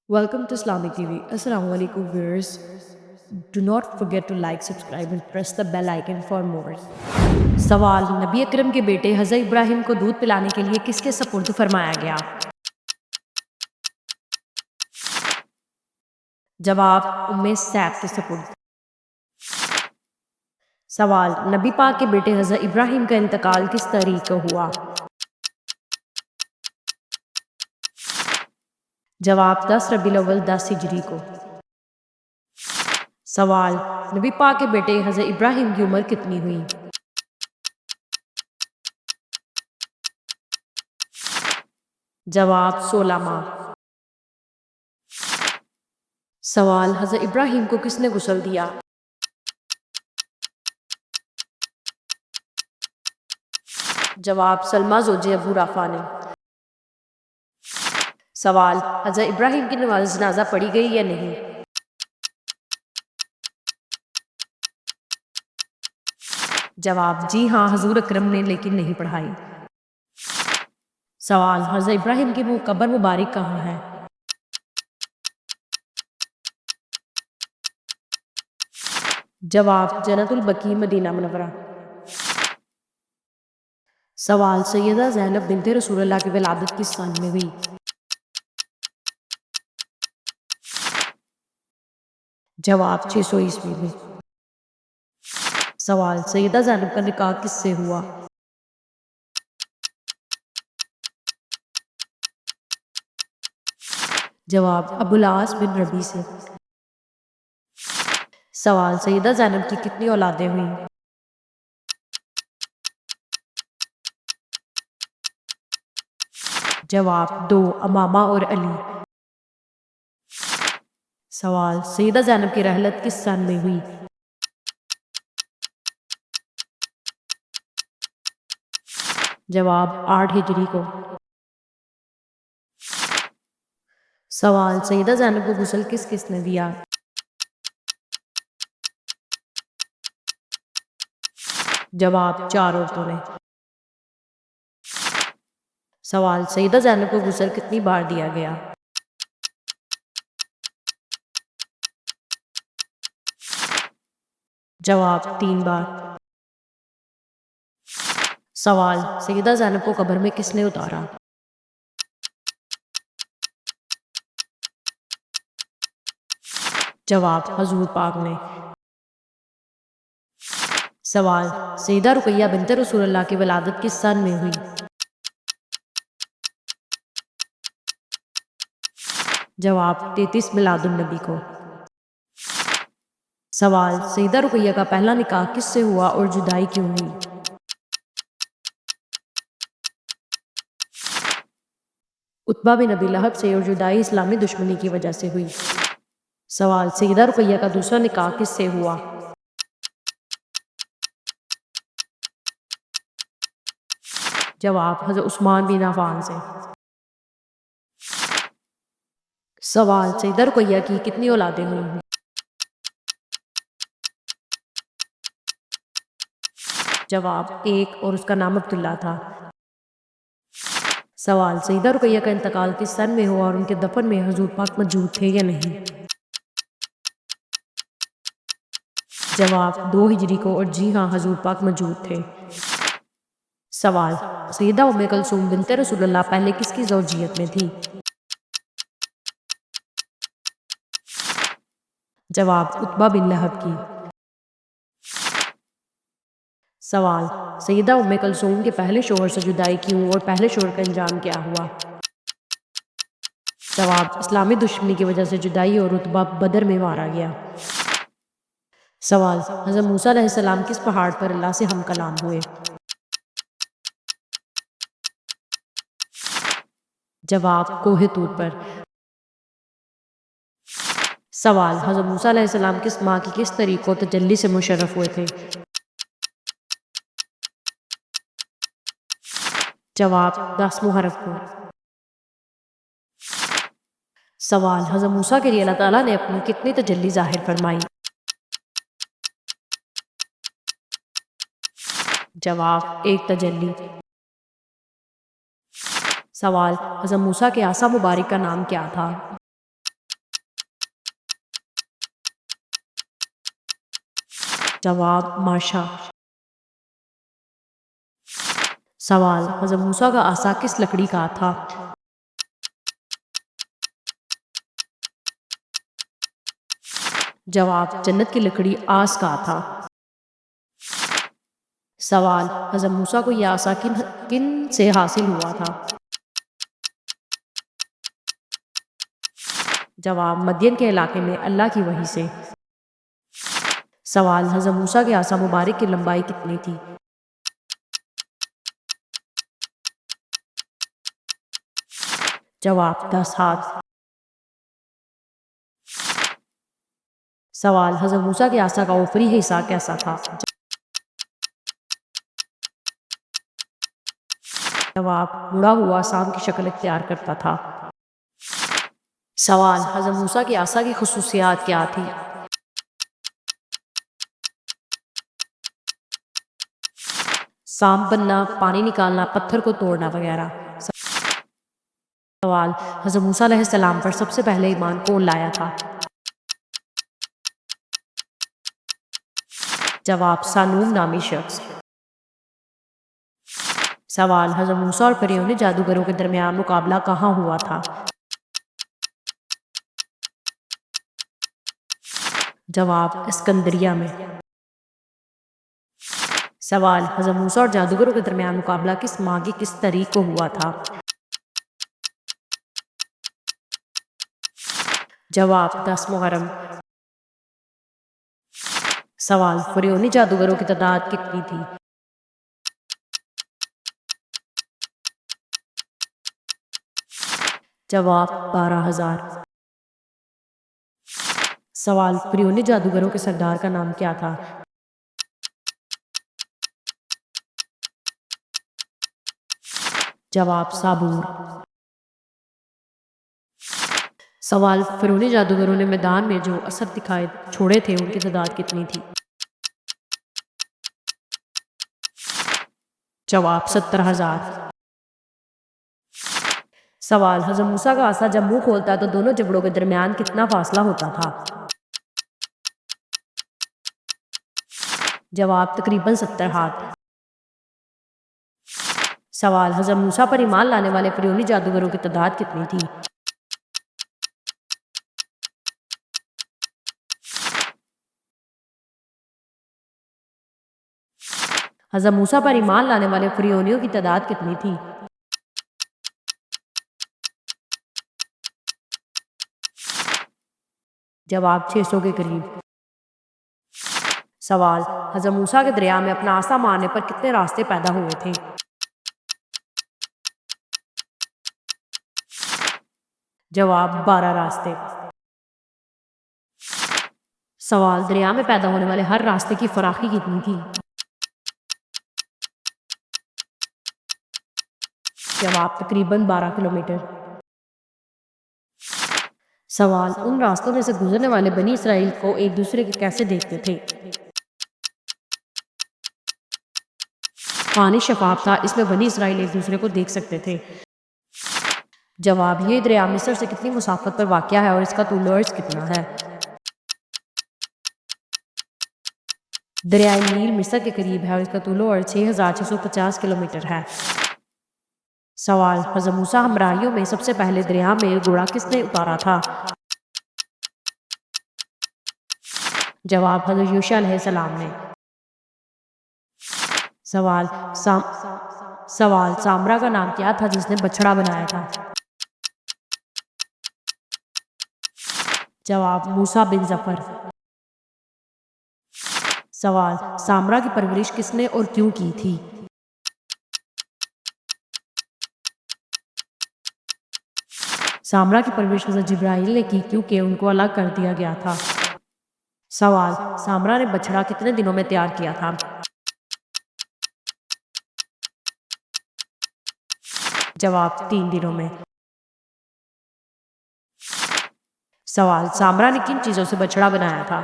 Welcome to Islamic TV. Assalamu alaikum viewers. Do not forget to like, subscribe and press the bell icon for more. سوال نبی اکرم کے بیٹے حضرت ابراہیم کو دودھ پلانے کے لیے کس کے سپرد فرمایا گیا؟ جواب ام سیب کے سپرد۔ سوال نبی پاک کے بیٹے حضرت ابراہیم کا انتقال کس تاریخ کو ہوا؟ جواب 10 ربیع الاول 10 ہجری کو۔ سوال نبی پاک کے بیٹے حضرت ابراہیم کی عمر کتنی ہوئی؟ جواب 16 ماہ۔ سوال حضرت ابراہیم کو کس نے غسل دیا؟ جواب سلمہ زوجہ ابو رافع نے۔ سوال حضرت ابراہیم کی نماز جنازہ پڑھی گئی یا نہیں؟ جواب جی ہاں حضور اکرم نے لیکن نہیں پڑھائی۔ سوال حضرت ابراہیم کی قبر مبارک کہاں ہے؟ جواب جنت البقیع مدینہ منورہ۔ سوال سیدہ زینب بنت رسول اللہ کی ولادت کس سال میں ہوئی؟ جواب 600 عیسوی میں۔ سوال سیدہ زینب کا نکاح کس سے ہوا؟ جواب ابو العاص بن ربیع سے۔ سوال سیدہ زینب کی کتنی اولادیں ہوئیں؟ جواب 2 امامہ اور علی۔ سوال سیدہ زینب کی رحلت کس سن میں ہوئی؟ جواب 8 ہجری کو۔ سوال سیدہ زینب کو غسل کس کس نے دیا؟ جواب 4 عورتوں نے۔ سوال سیدہ زینب کو غسل کتنی بار دیا گیا؟ جواب 3 بار۔ سوال سیدہ زینب کو قبر میں کس نے اتارا؟ جواب حضور پاک نے۔ سوال سیدہ رقیہ بنت رسول اللہ کی ولادت کس سن میں ہوئی؟ جواب 33 میلاد النبی کو۔ سوال سیدہ رقیہ کا پہلا نکاح کس سے ہوا اور جدائی کیوں ہوئی؟ عتبہ بن ابی لہب سے اور جدائی اسلامی دشمنی کی وجہ سے ہوئی۔ سوال سیدہ رقیہ کا دوسرا نکاح کس سے ہوا؟ جواب حضرت عثمان بن عفان سے۔ سوال سیدہ رقیہ کی کتنی اولادیں ہوئیں؟ جواب 1 اور اس کا نام عبداللہ تھا۔ سوال سیدہ رقیہ کا انتقال کس سن میں ہوا اور ان کے دفن میں حضور پاک موجود تھے یا نہیں؟ جواب 2 ہجری کو اور جی ہاں حضور پاک موجود تھے۔ سوال سیدہ ام کلثوم بنت رسول اللہ پہلے کس کی زوجیت میں تھی؟ جواب عتبہ بن لہب کی۔ سوال سیدہ ام کلثوم کے پہلے شوہر سے جدائی کیوں اور پہلے شوہر کا انجام کیا ہوا؟ جواب اسلامی دشمنی کی وجہ سے جدائی اور عتبہ بدر میں مارا گیا۔ سوال حضرت موسیٰ علیہ السلام کس پہاڑ پر اللہ سے ہم کلام ہوئے؟ جواب کوہ طور پر۔ سوال حضرت موسیٰ علیہ السلام کس ماہ کی کس تاریخ کو تجلی سے مشرف ہوئے تھے؟ جواب 10 محرم کو۔ سوال حضرت موسیٰ کے لیے اللہ تعالیٰ نے اپنی کتنی تجلی ظاہر فرمائی؟ جواب 1 تجلی۔ سوال حضرت موسیٰ کے عصا مبارک کا نام کیا تھا؟ جواب ماشا۔ سوال حضرت موسیٰ کا عصا کس لکڑی کا تھا؟ جواب جنت کی لکڑی آس کا تھا۔ سوال حضرت موسیٰ کو یہ عصا کن سے حاصل ہوا تھا؟ جواب مدین کے علاقے میں اللہ کی وحی سے۔ سوال حضرت موسیٰ کے عصا مبارک کی لمبائی کتنی تھی؟ جواب 10 ہاتھ۔ سوال حضرت موسیٰ کے عصا کا اوپری حصہ کیسا تھا؟ جواب مڑا ہوا سام کی شکل اختیار کرتا تھا۔ سوال حضرت موسیٰ کے عصا کی خصوصیات کیا تھی؟ سام بننا، پانی نکالنا، پتھر کو توڑنا وغیرہ۔ سوال حضرت موسیٰ علیہ السلام پر سب سے پہلے ایمان کون لایا تھا؟ جواب سانون نامی شخص۔ سوال حضرت موسیٰ اور فرعون جادوگروں کے درمیان مقابلہ کہاں ہوا تھا؟ جواب اسکندریہ میں۔ سوال حضرت موسیٰ اور جادوگروں کے درمیان مقابلہ کس ماہ کی کس تاریخ کو ہوا تھا؟ جواب 10 محرم۔ سوال فرعونی جادوگروں کی تعداد کتنی تھی؟ جواب 12,000۔ سوال فرعونی جادوگروں کے سردار کا نام کیا تھا؟ جواب سابور۔ سوال فرعونی جادوگروں نے میدان میں جو اثر دکھائے چھوڑے تھے ان کی تعداد کتنی تھی؟ جواب 70,000۔ سوال حضرت موسیٰ کا عصا جب منہ کھولتا تو دونوں جبڑوں کے درمیان کتنا فاصلہ ہوتا تھا؟ جواب تقریباً 70 ہاتھ۔ سوال حضرت موسیٰ پر ایمان لانے والے فرعونی جادوگروں کی تعداد کتنی تھی؟ حضرت موسیٰ پر ایمان لانے والے فرعونیوں کی تعداد کتنی تھی؟ جواب 600 کے قریب۔ سوال حضرت موسیٰ کے دریا میں اپنا عصا مارنے پر کتنے راستے پیدا ہوئے تھے؟ جواب 12 راستے۔ سوال دریا میں پیدا ہونے والے ہر راستے کی فراخی کتنی تھی؟ جواب تقریباً 12 کلومیٹر۔ سوال ان راستوں میں سے گزرنے والے بنی اسرائیل کو ایک دوسرے کے کیسے دیکھتے تھے؟ پانی شفاف تھا، اس میں بنی اسرائیل ایک دوسرے کو دیکھ سکتے تھے۔ جواب یہ دریا مصر سے کتنی مسافت پر واقع ہے اور اس کا طول و عرض کتنا ہے؟ دریائے نیل مصر کے قریب ہے اور اس کا طول و عرض 6,650 کلومیٹر ہے۔ سوال حضرت موسیٰ ہمراہیوں میں سب سے پہلے دریا میں گھوڑا کس نے اتارا تھا؟ جواب حضرت یوشع علیہ السلام نے۔ سوال سامرا کا نام کیا تھا جس نے بچڑا بنایا تھا؟ جواب موسیٰ بن ظفر۔ سوال سامرا کی پرورش کس نے اور کیوں کی تھی؟ سامرا کی پرورش حضرت جبرائیل نے کی کیونکہ ان کو الگ کر دیا گیا تھا۔ سوال سامرا نے بچڑا کتنے دنوں میں تیار کیا تھا؟ جواب 3 دنوں میں۔ سوال سامرا نے کن چیزوں سے بچڑا بنایا تھا؟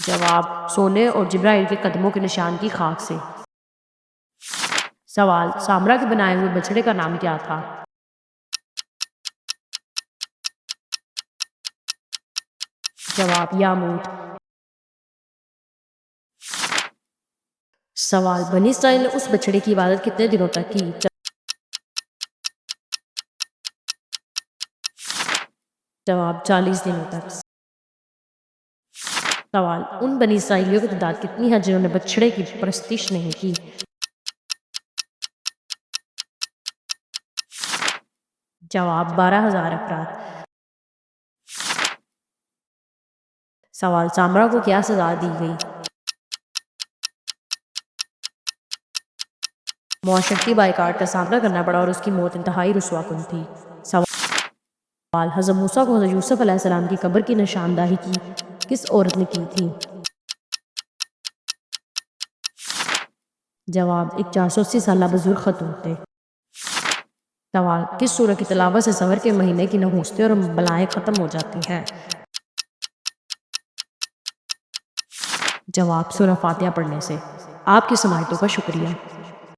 جواب سونے اور جبرائیل کے قدموں کے نشان کی خاک سے۔ سوال سامرا کے بنائے ہوئے بچڑے کا نام کیا تھا؟ جواب یاموت۔ سوال بنی اسرائیل نے اس بچڑے کی عبادت کتنے دنوں تک کی؟ جواب 40 دنوں تک۔ سوال ان بنی اسرائیلیوں کی تعداد کتنی ہے جنہوں نے بچڑے کی پرستش نہیں کی؟ جواب 12,000 افراد۔ سوال سامرا کو کیا سزا دی گئی؟ معاشرتی بائیکاٹ کا سامنا کرنا پڑا اور اس کی موت انتہائی رسوا کن تھی۔ سوال حضرت موسیٰ کو حضرت یوسف علیہ السلام کی قبر کی نشاندہی کی کس عورت نے کی تھی؟ جواب ایک 480 سالہ بزرگ خاتون تھے۔ سوال کس سورہ کی تلاوت سے سفر کے مہینے کی نحوستیں اور بلائیں ختم ہو جاتی ہیں؟ جواب سورہ فاتحہ پڑھنے سے۔ آپ کی سماعتوں کا شکریہ۔